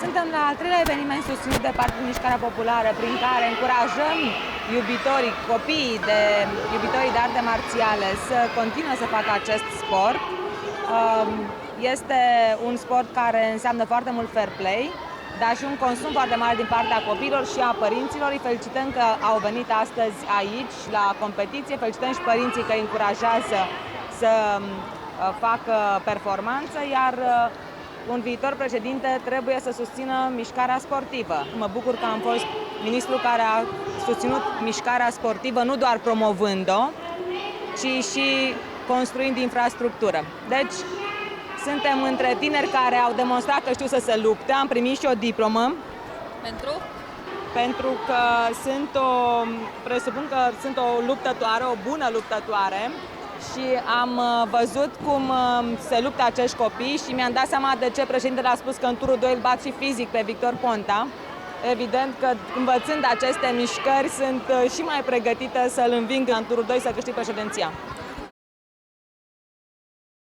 Suntem la al treilea eveniment susținut de Partidul Mișcarea Populară, prin care încurajăm iubitorii de arte marțiale să continue să facă acest sport. Este un sport care înseamnă foarte mult fair play, dar și un consum foarte mare din partea copiilor și a părinților. Îi felicităm că au venit astăzi aici la competiție, felicităm și părinții că îi încurajează să facă performanță, iar un viitor președinte trebuie să susțină mișcarea sportivă. Mă bucur că am fost ministrul care a susținut mișcarea sportivă, nu doar promovând-o, ci și construind infrastructură. Deci, suntem între tineri care au demonstrat că știu să se lupte. Am primit și o diplomă. Pentru că presupun că sunt o luptătoare, o bună luptătoare. Și am văzut cum se luptă acești copii și mi-am dat seama de ce președintele a spus că în turul 2 îl bat și fizic pe Victor Ponta. Evident că învățând aceste mișcări sunt și mai pregătită să-l înving în turul 2 să câștig președinția.